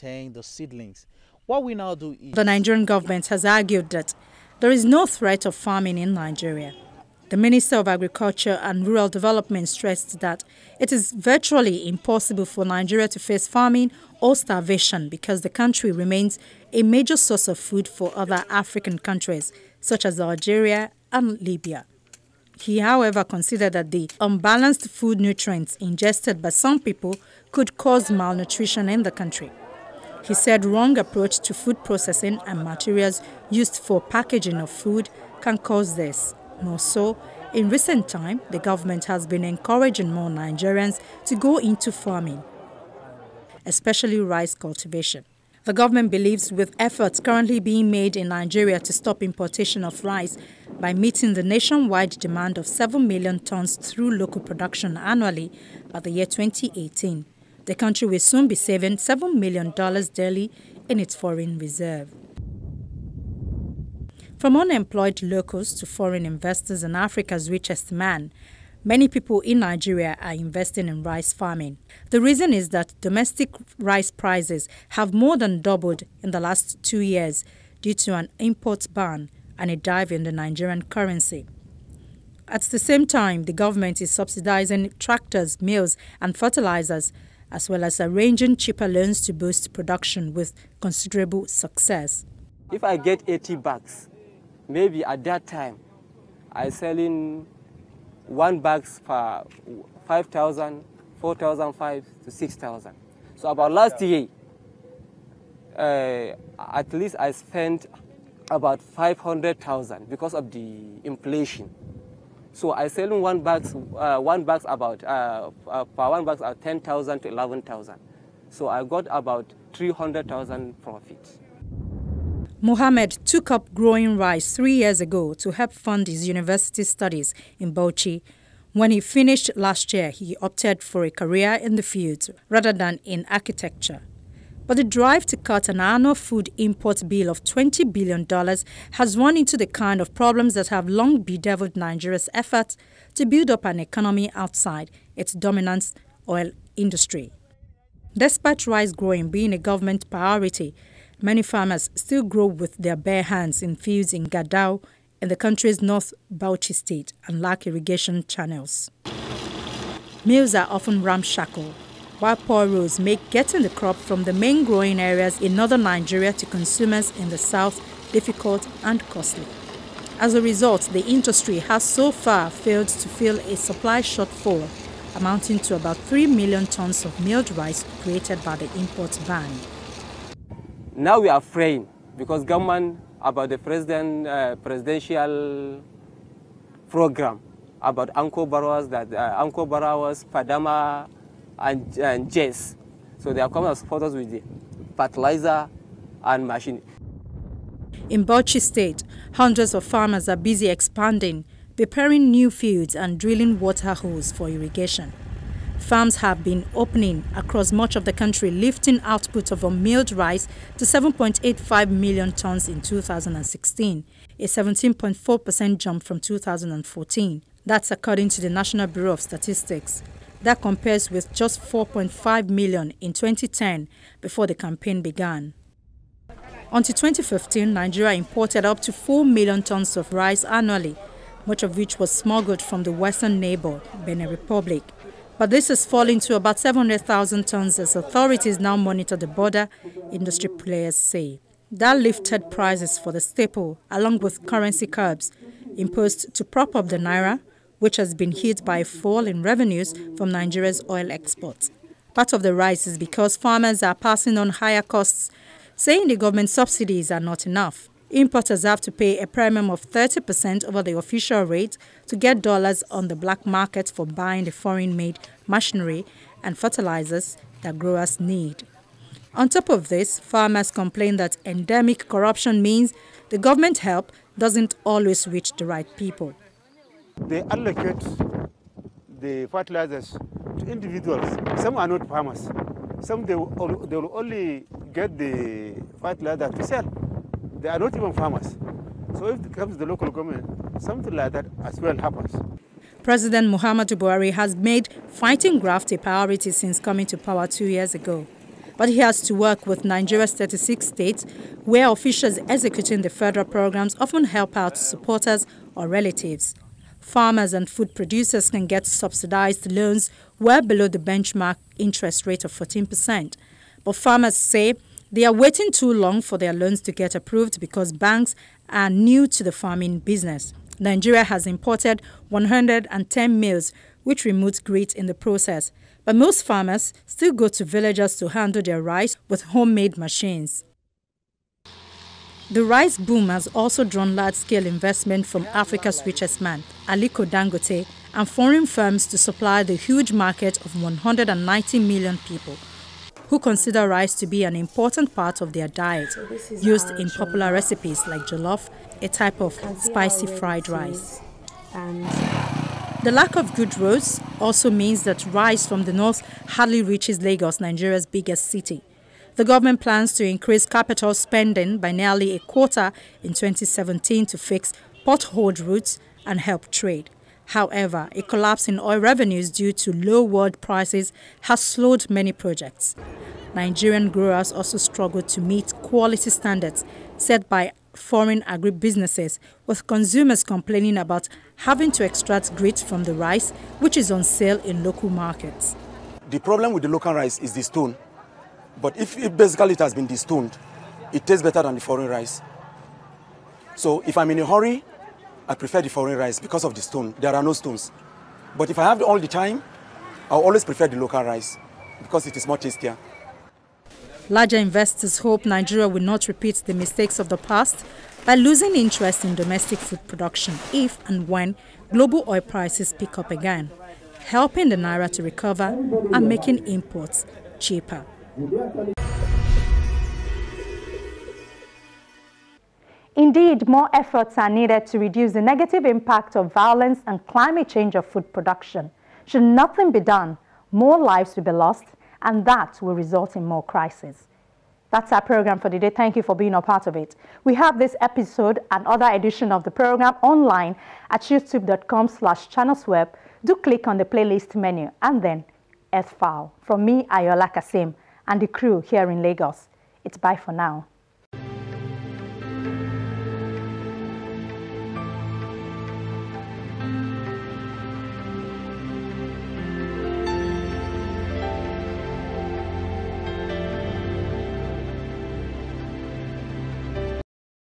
maintain the seedlings. What we now do is... The Nigerian government has argued that there is no threat of famine in Nigeria. The Minister of Agriculture and Rural Development stressed that it is virtually impossible for Nigeria to face famine or starvation because the country remains a major source of food for other African countries, such as Algeria and Libya. He, however, considered that the unbalanced food nutrients ingested by some people could cause malnutrition in the country. He said wrong approach to food processing and materials used for packaging of food can cause this. More so, in recent time, the government has been encouraging more Nigerians to go into farming, especially rice cultivation. The government believes with efforts currently being made in Nigeria to stop importation of rice by meeting the nationwide demand of 7 million tons through local production annually by the year 2018, the country will soon be saving $7 million daily in its foreign reserve. From unemployed locals to foreign investors and Africa's richest man, many people in Nigeria are investing in rice farming. The reason is that domestic rice prices have more than doubled in the last 2 years due to an import ban and a dive in the Nigerian currency. At the same time, the government is subsidizing tractors, mills and fertilizers, as well as arranging cheaper loans to boost production with considerable success. If I get 80 bags, maybe at that time, I selling 1 bag for 5,000, 4,500 to 6,000. So about last year, at least I spent about 500,000 because of the inflation. So I selling 1 bag about per 1 bag at 10,000 to 11,000. So I got about 300,000 profit. Mohammed took up growing rice 3 years ago to help fund his university studies in Bauchi. When he finished last year, he opted for a career in the fields rather than in architecture. But the drive to cut an annual food import bill of $20 billion has run into the kind of problems that have long bedeviled Nigeria's efforts to build up an economy outside its dominant oil industry. Despite rice growing being a government priority, many farmers still grow with their bare hands in fields in Gadao, in the country's North Bauchi state, and lack irrigation channels. Mills are often ramshackle, while poor roads make getting the crop from the main growing areas in northern Nigeria to consumers in the south difficult and costly. As a result, the industry has so far failed to fill a supply shortfall amounting to about 3 million tons of milled rice created by the import ban. Now we are afraid because government about the presidential program about Anko Barawas, Anko Barawas, Padama, and Jess. So they are coming to support us with the fertilizer and machine. In Bauchi State, hundreds of farmers are busy expanding, preparing new fields and drilling water holes for irrigation. Farms have been opening across much of the country, lifting output of milled rice to 7.85 million tons in 2016, a 17.4% jump from 2014. That's according to the National Bureau of Statistics. That compares with just 4.5 million in 2010 before the campaign began. Until 2015, Nigeria imported up to 4 million tons of rice annually, much of which was smuggled from the western neighbor, Benin Republic. But this has fallen to about 700,000 tons as authorities now monitor the border, industry players say. That lifted prices for the staple, along with currency curbs imposed to prop up the naira, which has been hit by a fall in revenues from Nigeria's oil exports. Part of the rise is because farmers are passing on higher costs, saying the government subsidies are not enough. Importers have to pay a premium of 30% over the official rate to get dollars on the black market for buying the foreign-made machinery and fertilizers that growers need. On top of this, farmers complain that endemic corruption means the government help doesn't always reach the right people. They allocate the fertilizers to individuals. Some are not farmers. Some they will only get the fertilizer to sell. They are not even farmers. So if it comes to the local government, something like that as well happens. President Muhammadu Buhari has made fighting graft a priority since coming to power 2 years ago. but he has to work with Nigeria's 36 states, where officials executing the federal programs often help out supporters or relatives. Farmers and food producers can get subsidized loans well below the benchmark interest rate of 14%. But farmers say they are waiting too long for their loans to get approved because banks are new to the farming business. Nigeria has imported 110 mills, which removes grit in the process. But most farmers still go to villagers to handle their rice with homemade machines. The rice boom has also drawn large-scale investment from Africa's richest man, Aliko Dangote, and foreign firms to supply the huge market of 190 million people who consider rice to be an important part of their diet, used in popular recipes like jollof, a type of spicy fried rice. The lack of good roads also means that rice from the north hardly reaches Lagos, Nigeria's biggest city. The government plans to increase capital spending by nearly a quarter in 2017 to fix potholed routes and help trade. However, a collapse in oil revenues due to low world prices has slowed many projects. Nigerian growers also struggle to meet quality standards set by foreign agribusinesses, with consumers complaining about having to extract grit from the rice, which is on sale in local markets. The problem with the local rice is the stone. But if basically it has been destoned, it tastes better than the foreign rice. So if I'm in a hurry, I prefer the foreign rice because of the stone. There are no stones. But if I have all the time, I'll always prefer the local rice because it is more tastier. Larger investors hope Nigeria will not repeat the mistakes of the past by losing interest in domestic food production if and when global oil prices pick up again, helping the naira to recover and making imports cheaper. Indeed, more efforts are needed to reduce the negative impact of violence and climate change of food production. Should nothing be done, more lives will be lost, and that will result in more crises. That's our program for today. Thank you for being a part of it. We have this episode and other edition of the program online at youtube.com/channelsweb. Do click on the playlist menu and then Earthfile. From me, Ayola Kasim, and the crew here in Lagos. It's bye for now.